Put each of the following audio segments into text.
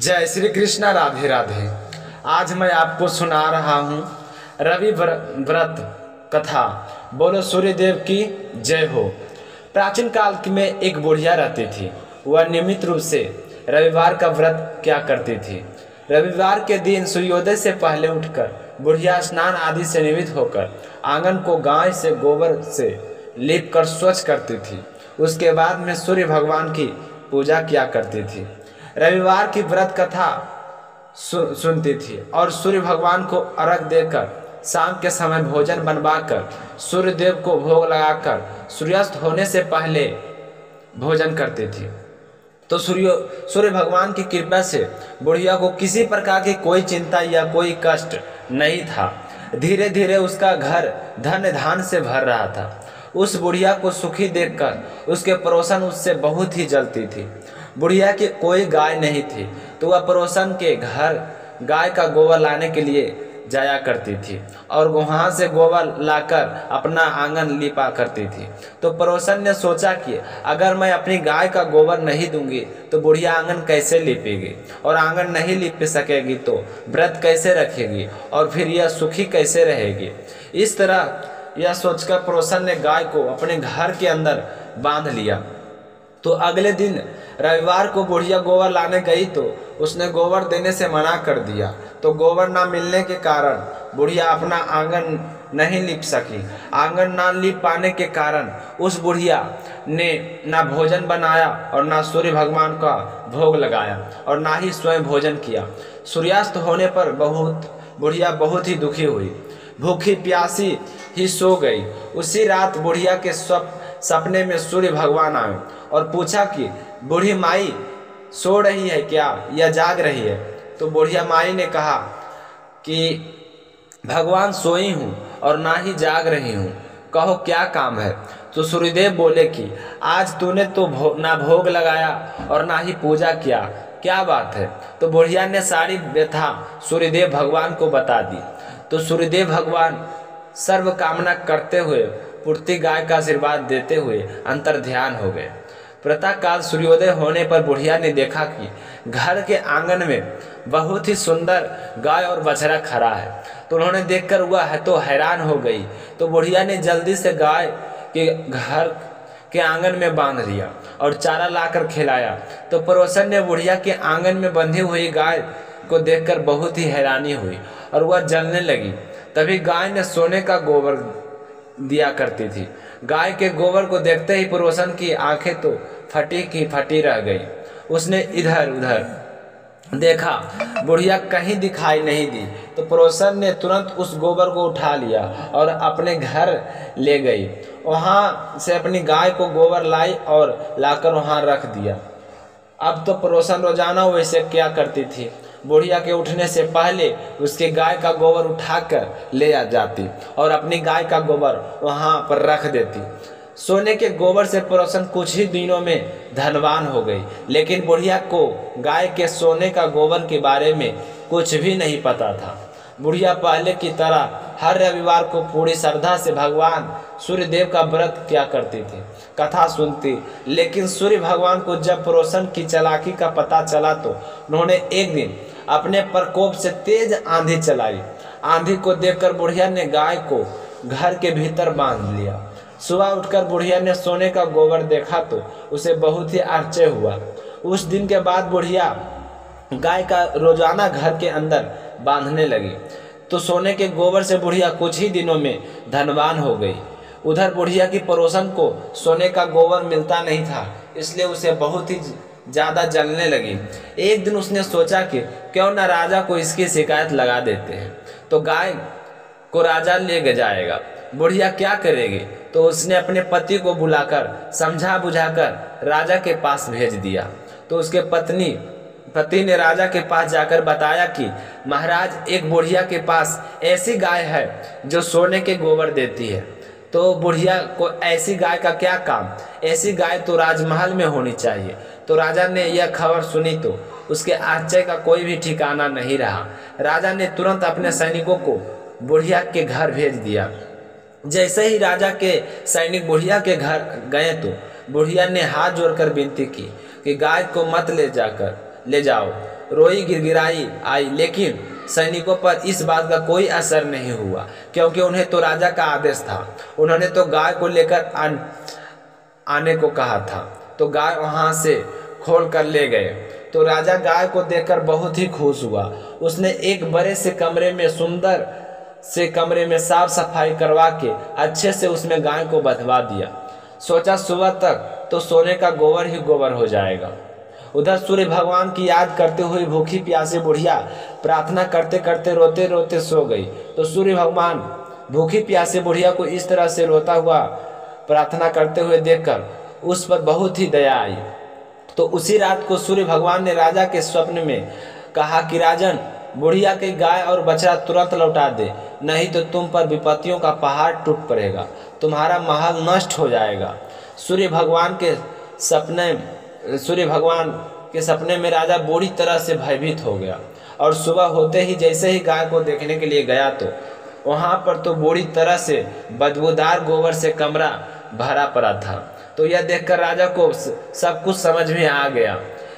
जय श्री कृष्णा, राधे राधे। आज मैं आपको सुना रहा हूँ रवि व्रत कथा। बोलो सूर्यदेव की जय हो। प्राचीन काल में एक बुढ़िया रहती थी। वह नियमित रूप से रविवार का व्रत क्या करती थी। रविवार के दिन सूर्योदय से पहले उठकर बुढ़िया स्नान आदि से निवृत्त होकर आंगन को गाय से गोबर से लीप कर स्वच्छ करती थी। उसके बाद में सूर्य भगवान की पूजा किया करती थी। रविवार की व्रत कथा सुनती थी और सूर्य भगवान को अर्घ देकर शाम के समय भोजन बनवाकर सूर्य देव को भोग लगाकर सूर्यास्त होने से पहले भोजन करती थी। तो सूर्य भगवान की कृपा से बुढ़िया को किसी प्रकार की कोई चिंता या कोई कष्ट नहीं था। धीरे धीरे उसका घर धन धान से भर रहा था। उस बुढ़िया को सुखी देखकर उसके पड़ोसन उससे बहुत ही जलती थी। बुढ़िया की कोई गाय नहीं थी तो वह पड़ोसन के घर गाय का गोबर लाने के लिए जाया करती थी और वहाँ से गोबर लाकर अपना आंगन लिपा करती थी। तो पड़ोसन ने सोचा कि अगर मैं अपनी गाय का गोबर नहीं दूंगी तो बुढ़िया आंगन कैसे लिपेगी, और आंगन नहीं लिप सकेगी तो व्रत कैसे रखेगी और फिर यह सुखी कैसे रहेगी। इस तरह यह सोचकर पड़ोसन ने गाय को अपने घर के अंदर बांध लिया। तो अगले दिन रविवार को बुढ़िया गोबर लाने गई तो उसने गोबर देने से मना कर दिया। तो गोबर ना मिलने के कारण बुढ़िया अपना आंगन नहीं लिप सकी। आंगन ना लिप पाने के कारण उस बुढ़िया ने ना भोजन बनाया और ना सूर्य भगवान का भोग लगाया और ना ही स्वयं भोजन किया। सूर्यास्त होने पर बुढ़िया बहुत ही दुखी हुई, भूखी प्यासी ही सो गई। उसी रात बुढ़िया के सपने में सूर्य भगवान आए और पूछा कि बूढ़ी माई सो रही है क्या या जाग रही है। तो बुढ़िया माई ने कहा कि भगवान सोई हूँ और ना ही जाग रही हूँ, कहो क्या काम है। तो सूर्यदेव बोले कि आज तूने तो ना भोग लगाया और ना ही पूजा किया, क्या बात है। तो बुढ़िया ने सारी व्यथा सूर्यदेव भगवान को बता दी। तो सूर्यदेव भगवान सर्व कामना करते हुए पूर्ति गाय का आशीर्वाद देते हुए अंतर ध्यान हो गए। प्रातः काल सूर्योदय होने पर बुढ़िया ने देखा कि घर के आंगन में बहुत ही सुंदर गाय और बछड़ा खड़ा है। तो उन्होंने देखकर वह तो हैरान हो गई। तो बुढ़िया ने जल्दी से गाय के घर के आंगन में बांध दिया और चारा लाकर खिलाया। तो पड़ोसन ने बुढ़िया के आंगन में बंधी हुई गाय को देखकर बहुत ही हैरानी हुई और वह जलने लगी। तभी गाय ने सोने का गोबर दिया करती थी। गाय के गोबर को देखते ही पड़ोसन की आंखें तो फटी की फटी रह गई। उसने इधर उधर देखा, बुढ़िया कहीं दिखाई नहीं दी। तो पड़ोसन ने तुरंत उस गोबर को उठा लिया और अपने घर ले गई। वहाँ से अपनी गाय को गोबर लाई और लाकर वहाँ रख दिया। अब तो पड़ोसन रोजाना वैसे क्या करती थी, बुढ़िया के उठने से पहले उसके गाय का गोबर उठाकर ले आ जाती और अपनी गाय का गोबर वहाँ पर रख देती। सोने के गोबर से पड़ोसन कुछ ही दिनों में धनवान हो गई, लेकिन बुढ़िया को गाय के सोने का गोबर के बारे में कुछ भी नहीं पता था। बुढ़िया पहले की तरह हर रविवार को पूरी श्रद्धा से भगवान सूर्यदेव का व्रत किया करती थी, कथा सुनती। लेकिन सूर्य भगवान को जब पड़ोसन की चालाकी का पता चला तो उन्होंने एक दिन अपने प्रकोप से तेज आंधी चलाई। आंधी को देखकर बुढ़िया ने गाय को घर के भीतर बांध लिया। सुबह उठकर बुढ़िया ने सोने का गोबर देखा तो उसे बहुत ही आश्चर्य हुआ। उस दिन के बाद बुढ़िया गाय का रोजाना घर के अंदर बांधने लगी। तो सोने के गोबर से बुढ़िया कुछ ही दिनों में धनवान हो गई। उधर बुढ़िया की पड़ोसन को सोने का गोबर मिलता नहीं था, इसलिए उसे बहुत ही ज़्यादा जलने लगी। एक दिन उसने सोचा कि क्यों न राजा को इसकी शिकायत लगा देते हैं, तो गाय को राजा ले जाएगा। बुढ़िया क्या करेगी। तो उसने अपने पति को बुलाकर समझा बुझाकर राजा के पास भेज दिया। तो उसके पति ने राजा के पास जाकर बताया कि महाराज, एक बुढ़िया के पास ऐसी गाय है जो सोने के गोबर देती है। तो बुढ़िया को ऐसी गाय का क्या काम, ऐसी गाय तो राजमहल में होनी चाहिए। तो राजा ने यह खबर सुनी तो उसके आश्चर्य का कोई भी ठिकाना नहीं रहा। राजा ने तुरंत अपने सैनिकों को बुढ़िया के घर भेज दिया। जैसे ही राजा के सैनिक बुढ़िया के घर गए तो बुढ़िया ने हाथ जोड़कर विनती की कि गाय को मत ले जाकर ले जाओ। रोई गिड़गिड़ाई आई, लेकिन सैनिकों पर इस बात का कोई असर नहीं हुआ, क्योंकि उन्हें तो राजा का आदेश था। उन्होंने तो गाय को लेकर आने को कहा था, तो गाय वहाँ से खोल कर ले गए। तो राजा गाय को देखकर बहुत ही खुश हुआ। उसने एक बड़े से कमरे में सुंदर से कमरे में साफ सफाई करवा के अच्छे से उसमें गाय को बंधवा दिया। सोचा सुबह तक तो सोने का गोबर ही गोबर हो जाएगा। उधर सूर्य भगवान की याद करते हुए भूखी प्यासी बुढ़िया प्रार्थना करते करते रोते रोते सो गई। तो सूर्य भगवान भूखी प्यासी बुढ़िया को इस तरह से रोता हुआ प्रार्थना करते हुए देखकर उस पर बहुत ही दया आई। तो उसी रात को सूर्य भगवान ने राजा के स्वप्न में कहा कि राजन, बुढ़िया की गाय और बछड़ा तुरंत लौटा दे, नहीं तो तुम पर विपत्तियों का पहाड़ टूट पड़ेगा, तुम्हारा महल नष्ट हो जाएगा। सूर्य भगवान के सपने में राजा बुरी तरह से भयभीत हो गया और सुबह होते ही जैसे ही गाय को देखने के लिए गया तो वहाँ पर तो बुरी तरह से बदबूदार गोबर से कमरा भरा पड़ा था। तो यह देखकर राजा को सब कुछ समझ में आ गया।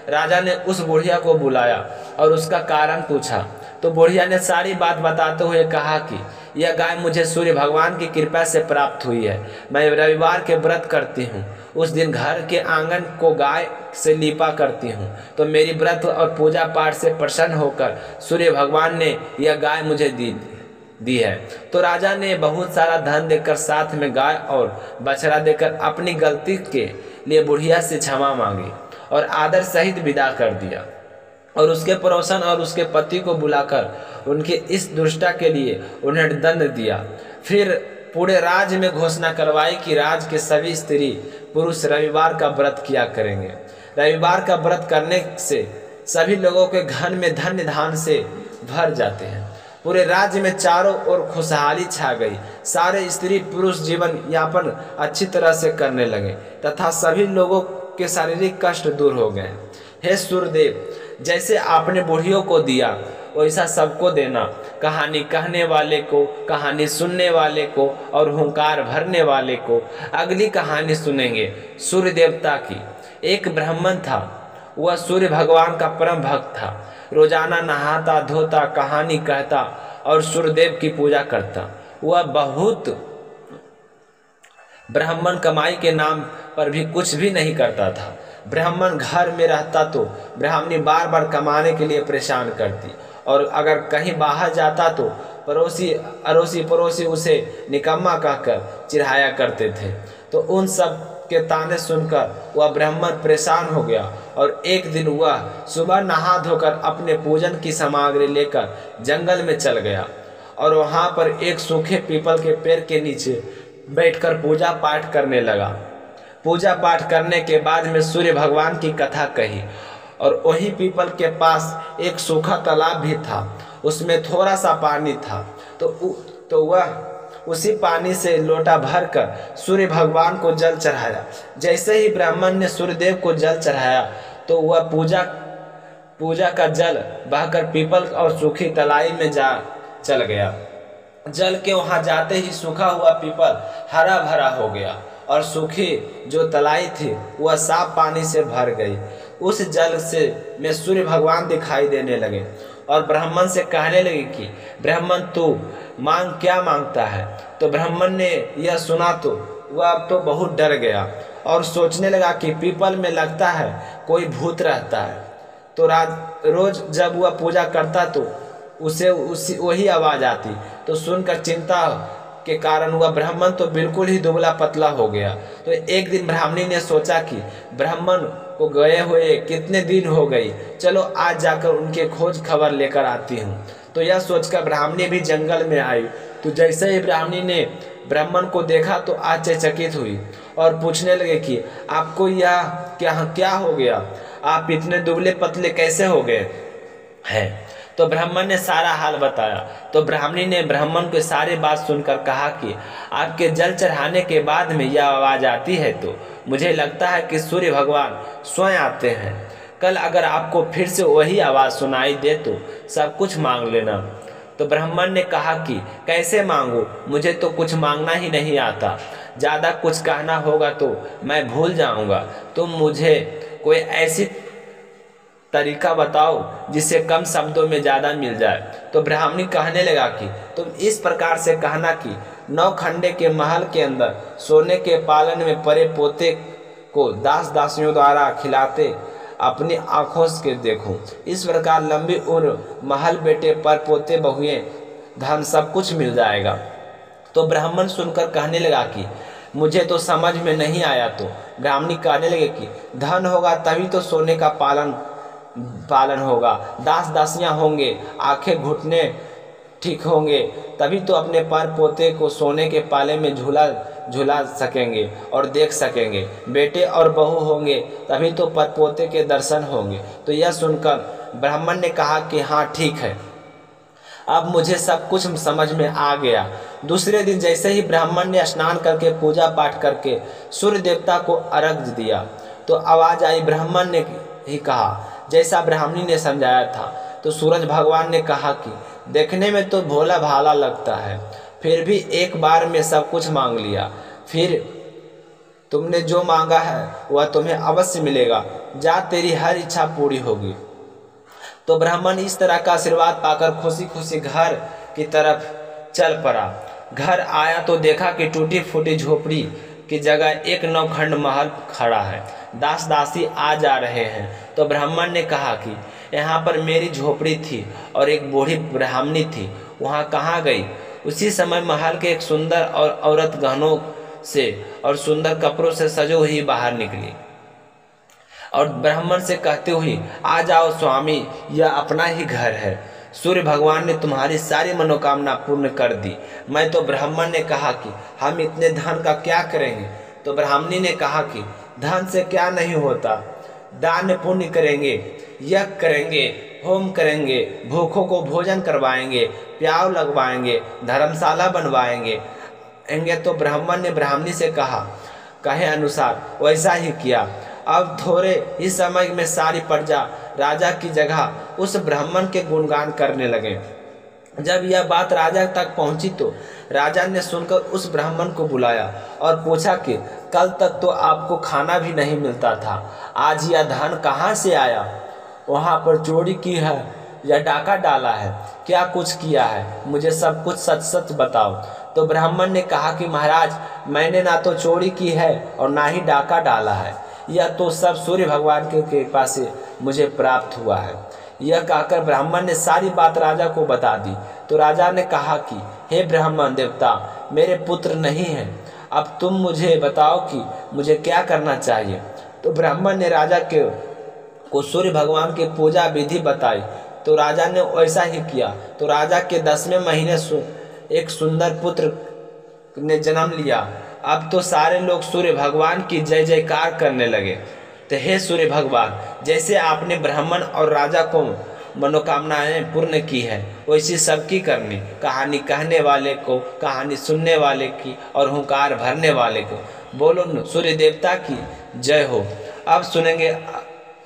राजा ने उस बुढ़िया को बुलाया और उसका कारण पूछा। तो बुढ़िया ने सारी बात बताते हुए कहा कि यह गाय मुझे सूर्य भगवान की कृपा से प्राप्त हुई है। मैं रविवार के व्रत करती हूँ, उस दिन घर के आंगन को गाय से लीपा करती हूँ, तो मेरी व्रत और पूजा पाठ से प्रसन्न होकर सूर्य भगवान ने यह गाय मुझे दी है। तो राजा ने बहुत सारा धन देकर साथ में गाय और बछड़ा देकर अपनी गलती के लिए बुढ़िया से क्षमा मांगी और आदर सहित विदा कर दिया और उसके पड़ोसन और उसके पति को बुलाकर उनके इस दुष्टता के लिए उन्हें दंड दिया। फिर पूरे राज्य में घोषणा करवाई कि राज्य के सभी स्त्री पुरुष रविवार का व्रत किया करेंगे। रविवार का व्रत करने से सभी लोगों के घर में धन्य धान से भर जाते हैं। पूरे राज्य में चारों ओर खुशहाली छा गई। सारे स्त्री पुरुष जीवन यापन अच्छी तरह से करने लगे तथा सभी लोगों के शारीरिक कष्ट दूर हो गए। हे सूर्यदेव, जैसे आपने बुढ़ियों को दिया वैसा सबको देना। कहानी कहने वाले को, कहानी सुनने वाले को और हुंकार भरने वाले को अगली कहानी सुनेंगे। सूर्य देवता की एक ब्राह्मण था। वह सूर्य भगवान का परम भक्त था। रोजाना नहाता धोता, कहानी कहता और सूर्यदेव की पूजा करता। वह बहुत ब्राह्मण कमाई के नाम पर भी कुछ भी नहीं करता था। ब्राह्मण घर में रहता तो ब्राह्मणी बार बार कमाने के लिए परेशान करती और अगर कहीं बाहर जाता तो अड़ोसी पड़ोसी उसे निकम्मा कहकर चिढ़ाया करते थे। तो उन सब के ताने सुनकर वह ब्राह्मण परेशान हो गया और एक दिन वह सुबह नहा धोकर अपने पूजन की सामग्री लेकर जंगल में चल गया और वहाँ पर एक सूखे पीपल के पेड़ के नीचे बैठकर पूजा पाठ करने लगा। पूजा पाठ करने के बाद में सूर्य भगवान की कथा कही और वही पीपल के पास एक सूखा तालाब भी था। उसमें थोड़ा सा पानी था। तो वह उसी पानी से लोटा भरकर सूर्य भगवान को जल चढ़ाया। जैसे ही ब्राह्मण ने सूर्यदेव को जल चढ़ाया तो वह पूजा का जल बहकर पीपल और सूखी तलाई में चल गया। जल के वहां जाते ही सूखा हुआ पीपल हरा भरा हो गया और सूखी जो तलाई थी वह साफ पानी से भर गई। उस जल में सूर्य भगवान दिखाई देने लगे और ब्राह्मण से कहने लगे कि ब्राह्मण तू क्या मांगता है। तो ब्राह्मण ने यह सुना तो वह अब तो बहुत डर गया और सोचने लगा कि पीपल में लगता है कोई भूत रहता है। तो रोज जब वह पूजा करता तो उसे वही आवाज़ आती। तो सुनकर चिंता के कारण वह ब्राह्मण तो बिल्कुल ही दुबला पतला हो गया। तो एक दिन ब्राह्मणी ने सोचा कि ब्राह्मण को गए हुए कितने दिन हो गई, चलो आज जाकर उनके खोज खबर लेकर आती हूँ। तो यह सोचकर ब्राह्मणी भी जंगल में आई। तो जैसे ही ब्राह्मणी ने ब्राह्मण को देखा तो आश्चर्यचकित हुई और पूछने लगे कि आपको यह क्या हो गया, आप इतने दुबले पतले कैसे हो गए हैं। तो ब्राह्मण ने सारा हाल बताया। तो ब्राह्मणी ने ब्राह्मण को सारी बात सुनकर कहा कि आपके जल चढ़ाने के बाद में यह आवाज़ आती है तो मुझे लगता है कि सूर्य भगवान स्वयं आते हैं। कल अगर आपको फिर से वही आवाज़ सुनाई दे तो सब कुछ मांग लेना। तो ब्राह्मण ने कहा कि कैसे मांगूं, मुझे तो कुछ मांगना ही नहीं आता, ज़्यादा कुछ कहना होगा तो मैं भूल जाऊंगा। तुम मुझे कोई तरीका बताओ जिससे कम शब्दों में ज़्यादा मिल जाए। तो ब्राह्मणी कहने लगा कि तुम इस प्रकार से कहना कि 9 खंडे के महल के अंदर सोने के पालन में परे पोते को दास दासियों द्वारा खिलाते अपनी आँखों से देखूं। इस प्रकार लंबी उम्र, महल, बेटे, पर पोते, बहुएं, धन सब कुछ मिल जाएगा। तो ब्राह्मण सुनकर कहने लगा कि मुझे तो समझ में नहीं आया। तो ब्राह्मणी कहने लगे कि धन होगा तभी तो सोने का पालन होगा, दास दासियां होंगे, आंखें घुटने ठीक होंगे, तभी तो अपने पर पोते को सोने के पाले में झूला सकेंगे और देख सकेंगे। बेटे और बहू होंगे तभी तो पर पोते के दर्शन होंगे। तो यह सुनकर ब्राह्मण ने कहा कि हाँ ठीक है, अब मुझे सब कुछ समझ में आ गया। दूसरे दिन जैसे ही ब्राह्मण ने स्नान करके पूजा पाठ करके सूर्य देवता को अर्घ्य दिया तो आवाज़ आई। ब्राह्मण ने ही कहा जैसा ब्राह्मणी ने समझाया था। तो सूरज भगवान ने कहा कि देखने में तो भोला भाला लगता है, फिर भी एक बार में सब कुछ मांग लिया। फिर तुमने जो मांगा है वह तुम्हें अवश्य मिलेगा। जा, तेरी हर इच्छा पूरी होगी। तो ब्राह्मण इस तरह का आशीर्वाद पाकर खुशी खुशी घर की तरफ चल पड़ा। घर आया तो देखा कि टूटी फूटी झोपड़ी की जगह एक 9 खंड महल खड़ा है। दास दासी आ जा रहे हैं। तो ब्राह्मण ने कहा कि यहाँ पर मेरी झोपड़ी थी और एक बूढ़ी ब्राह्मणी थी, वहाँ कहाँ गई? उसी समय महल के एक सुंदर और औरत गहनों से और सुंदर कपड़ों से सजो हुई बाहर निकली और ब्राह्मण से कहते हुए, आ जाओ स्वामी, यह अपना ही घर है। सूर्य भगवान ने तुम्हारी सारी मनोकामना पूर्ण कर दी। मैं तो ब्राह्मण ने कहा कि हम इतने धन का क्या करेंगे? तो ब्राह्मणी ने कहा कि धन से क्या नहीं होता, दान पुण्य करेंगे, यज्ञ करेंगे, होम करेंगे, भूखों को भोजन करवाएंगे, प्याव लगवाएंगे, धर्मशाला बनवाएंगे। तो ब्राह्मण ने ब्राह्मणी से कहे अनुसार वैसा ही किया। अब थोड़े ही समय में सारी प्रजा राजा की जगह उस ब्राह्मण के गुणगान करने लगे। जब यह बात राजा तक पहुंची तो राजा ने सुनकर उस ब्राह्मण को बुलाया और पूछा कि कल तक तो आपको खाना भी नहीं मिलता था, आज यह धन कहाँ से आया? वहाँ पर चोरी की है या डाका डाला है? क्या कुछ किया है? मुझे सब कुछ सच सच बताओ। तो ब्राह्मण ने कहा कि महाराज, मैंने ना तो चोरी की है और ना ही डाका डाला है, यह तो सब सूर्य भगवान की कृपा से मुझे प्राप्त हुआ है। यह कहकर ब्राह्मण ने सारी बात राजा को बता दी। तो राजा ने कहा कि हे ब्राह्मण देवता, मेरे पुत्र नहीं हैं, अब तुम मुझे बताओ कि मुझे क्या करना चाहिए। तो ब्राह्मण ने राजा को सूर्य भगवान की पूजा विधि बताई। तो राजा ने वैसा ही किया। तो राजा के 10वें महीने एक सुंदर पुत्र ने जन्म लिया। अब तो सारे लोग सूर्य भगवान की जय जयकार करने लगे। तो हे सूर्य भगवान, जैसे आपने ब्राह्मण और राजा को मनोकामनाएं पूर्ण की है, वैसी सबकी करनी, कहानी कहने वाले को, कहानी सुनने वाले की और हुंकार भरने वाले को। बोलो सूर्य देवता की जय हो। अब सुनेंगे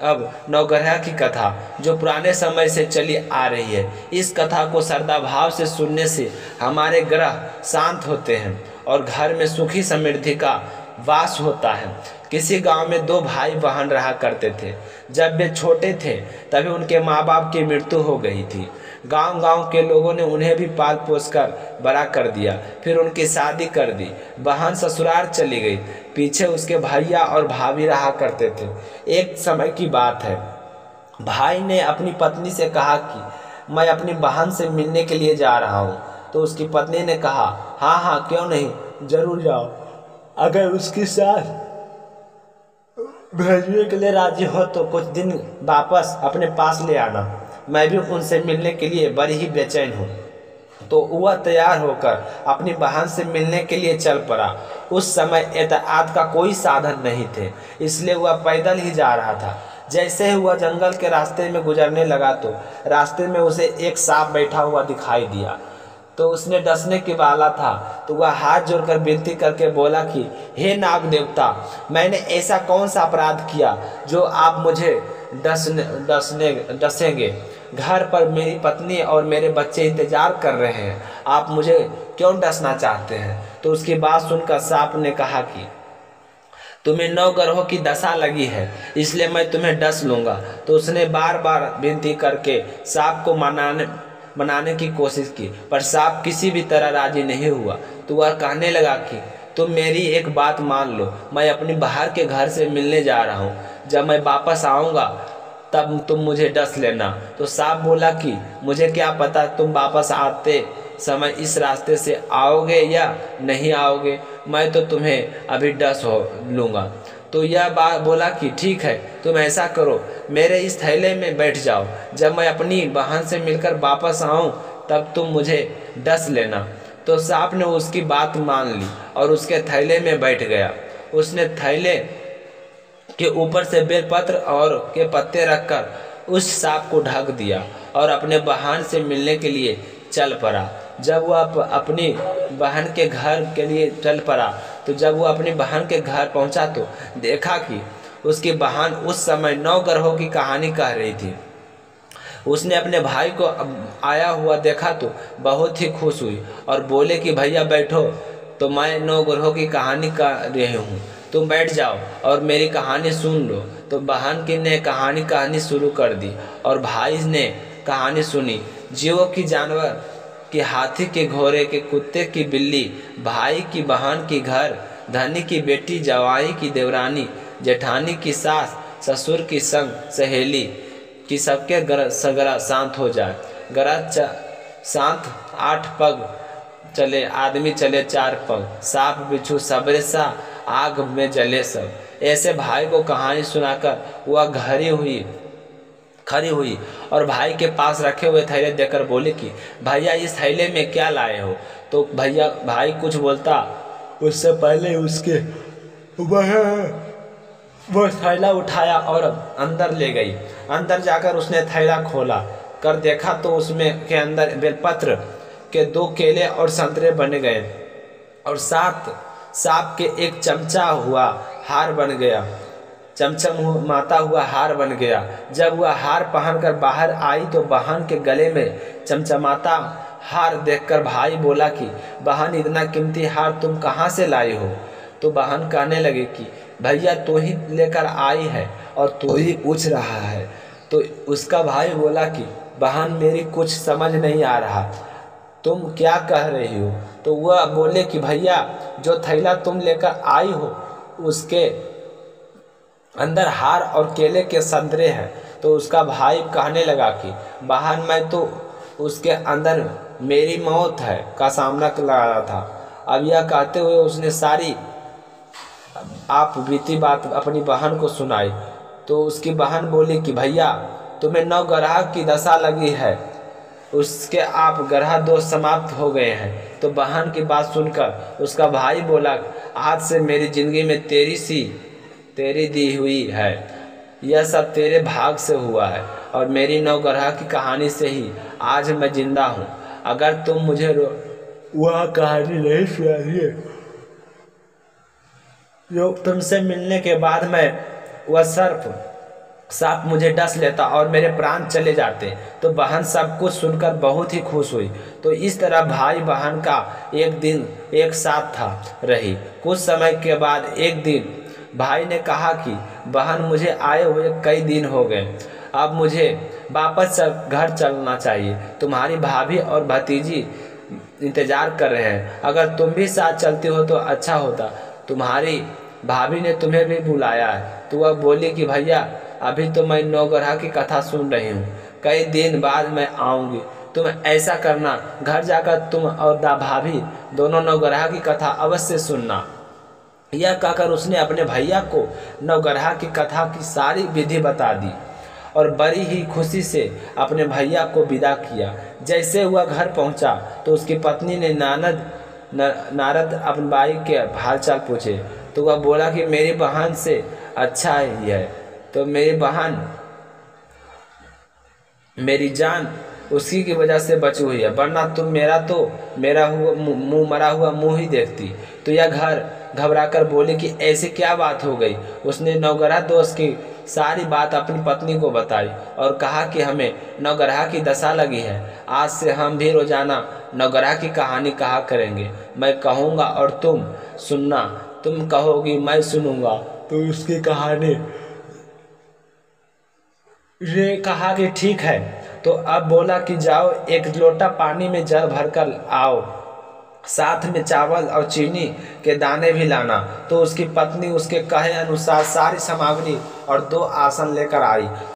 नवग्रह की कथा, जो पुराने समय से चली आ रही है। इस कथा को श्रद्धा भाव से सुनने से हमारे ग्रह शांत होते हैं और घर में सुखी समृद्धि का वास होता है। किसी गांव में 2 भाई बहन रहा करते थे। जब वे छोटे थे तभी उनके माँ बाप की मृत्यु हो गई थी। गांव के लोगों ने उन्हें भी पाल पोस कर बड़ा कर दिया। फिर उनकी शादी कर दी। बहन ससुराल चली गई। पीछे उसके भैया और भाभी रहा करते थे। एक समय की बात है, भाई ने अपनी पत्नी से कहा कि मैं अपनी बहन से मिलने के लिए जा रहा हूँ। तो उसकी पत्नी ने कहा, हाँ हाँ क्यों नहीं, जरूर जाओ। अगर उसकी सास भेजने के लिए राजी हो तो कुछ दिन वापस अपने पास ले आना, मैं भी उनसे मिलने के लिए बड़ी ही बेचैन हूँ। तो वह तैयार होकर अपनी बहन से मिलने के लिए चल पड़ा। उस समय यातायात का कोई साधन नहीं थे, इसलिए वह पैदल ही जा रहा था। जैसे ही वह जंगल के रास्ते में गुजरने लगा तो रास्ते में उसे एक सांप बैठा हुआ दिखाई दिया। तो उसने डसने के वाला था तो वह हाथ जोड़कर विनती करके बोला कि हे नाग देवता, मैंने ऐसा कौन सा अपराध किया जो आप मुझे डसेंगे? घर पर मेरी पत्नी और मेरे बच्चे इंतजार कर रहे हैं, आप मुझे क्यों डसना चाहते हैं? तो उसकी बात सुनकर सांप ने कहा कि तुम्हें 9 ग्रहों की दशा लगी है, इसलिए मैं तुम्हें डस लूँगा। तो उसने बार बार विनती करके सांप को मनाने की कोशिश की, पर सांप किसी भी तरह राजी नहीं हुआ। तो वह कहने लगा कि तुम मेरी एक बात मान लो, मैं अपनी बाहर के घर से मिलने जा रहा हूँ, जब मैं वापस आऊँगा तब तुम मुझे डस लेना। तो सांप बोला कि मुझे क्या पता तुम वापस आते समय इस रास्ते से आओगे या नहीं आओगे, मैं तो तुम्हें अभी डस हो लूँगा। तो यह बात बोला कि ठीक है, तुम ऐसा करो, मेरे इस थैले में बैठ जाओ, जब मैं अपनी बहन से मिलकर वापस आऊँ तब तुम मुझे डस लेना। तो सांप ने उसकी बात मान ली और उसके थैले में बैठ गया। उसने थैले के ऊपर से बेलपत्र और के पत्ते रखकर उस सांप को ढक दिया और अपने बहन से मिलने के लिए चल पड़ा। जब वह अपनी बहन के घर के लिए चल पड़ा, तो जब वह अपनी बहन के घर पहुंचा तो देखा कि उसकी बहन उस समय 9 ग्रहों की कहानी कह रही थी। उसने अपने भाई को आया हुआ देखा तो बहुत ही खुश हुई और बोले कि भैया बैठो, तो मैं 9 ग्रहों की कहानी कह रही हूँ, तुम बैठ जाओ और मेरी कहानी सुन लो। तो बहन की ने कहानी शुरू कर दी और भाई ने कहानी सुनी। जीवों की, जानवर की, हाथी के, घोड़े के, कुत्ते की, बिल्ली, भाई की, बहन की, घर, धनी की बेटी, जवाई की, देवरानी, जेठानी की, सास, ससुर की, संग, सहेली कि सबके गरा शांत हो जाए। गरा शांत 8 पग चले, आदमी चले 4 पग, सांप बिच्छू सबरे सा, आग में जले सब। ऐसे भाई को कहानी सुनाकर वह खड़ी हुई और भाई के पास रखे हुए थैले देकर बोले कि भैया इस थैले में क्या लाए हो। तो भाई कुछ बोलता उससे पहले उसके वह थैला उठाया और अंदर ले गई। अंदर जाकर उसने थैला खोला कर देखा तो उसमें के अंदर बेलपत्र के 2 केले और संतरे बन गए और 7 सांप के एक चमचा हुआ हार बन गया, चमचमाता हुआ हार बन गया। जब वह हार पहनकर बाहर आई तो बहन के गले में चमचमाता हार देखकर भाई बोला कि बहन इतना कीमती हार तुम कहाँ से लाई हो। तो बहन कहने लगी कि भैया तू ही लेकर आई है और तू ही पूछ रहा है। तो उसका भाई बोला कि बहन मेरी कुछ समझ नहीं आ रहा, तुम क्या कह रही हो। तो वह बोले कि भैया जो थैला तुम लेकर आई हो उसके अंदर हार और केले के संतरे हैं। तो उसका भाई कहने लगा कि बहन मैं तो उसके अंदर मेरी मौत है का सामना लगा रहा था। अब यह कहते हुए उसने सारी आप बीती बात अपनी बहन को सुनाई। तो उसकी बहन बोली कि भैया तुम्हें 9 ग्रह की दशा लगी है, उसके आप ग्रह दोष समाप्त हो गए हैं। तो बहन की बात सुनकर उसका भाई बोला आज से मेरी ज़िंदगी में तेरी दी हुई है, यह सब तेरे भाग से हुआ है और मेरी 9 ग्रह की कहानी से ही आज मैं जिंदा हूँ। अगर तुम मुझे वह कहानी नहीं सुनाइए जो तुमसे मिलने के बाद मैं वह सांप मुझे डस लेता और मेरे प्राण चले जाते। तो बहन सब कुछ सुनकर बहुत ही खुश हुई। तो इस तरह भाई बहन का एक दिन एक साथ था रही। कुछ समय के बाद एक दिन भाई ने कहा कि बहन मुझे आए हुए कई दिन हो गए, अब मुझे वापस घर चलना चाहिए, तुम्हारी भाभी और भतीजी इंतज़ार कर रहे हैं, अगर तुम भी साथ चलती हो तो अच्छा होता, तुम्हारी भाभी ने तुम्हें भी बुलाया है। तो वह बोली कि भैया अभी तो मैं 9 ग्रह की कथा सुन रही हूँ, कई दिन बाद मैं आऊँगी, तुम ऐसा करना घर जाकर तुम और भाभी दोनों 9 ग्रह की कथा अवश्य सुनना। यह कहकर उसने अपने भैया को 9 ग्रह की कथा की सारी विधि बता दी और बड़ी ही खुशी से अपने भैया को विदा किया। जैसे वह घर पहुंचा तो उसकी पत्नी ने नारद अपनी बाई के हालचाल पूछे। तो वह बोला कि मेरी बहन से अच्छा ही है, तो मेरी बहन मेरी जान उसी की वजह से बची हुई है, वरना तुम मेरा मुंह मरा हुआ मुंह ही देखती। तो यह घर घबराकर बोले कि ऐसी क्या बात हो गई। उसने 9 ग्रह दोष की सारी बात अपनी पत्नी को बताई और कहा कि हमें 9 ग्रह की दशा लगी है, आज से हम भी रोजाना 9 ग्रह की कहानी कहा करेंगे। मैं कहूँगा और तुम सुनना, तुम कहोगी मैं सुनूंगा, तो उसकी कहानी ने कहा कि ठीक है। तो अब बोला कि जाओ एक लोटा पानी में जल भर कर आओ, साथ में चावल और चीनी के दाने भी लाना। तो उसकी पत्नी उसके कहे अनुसार सारी सामग्री और 2 आसन लेकर आई।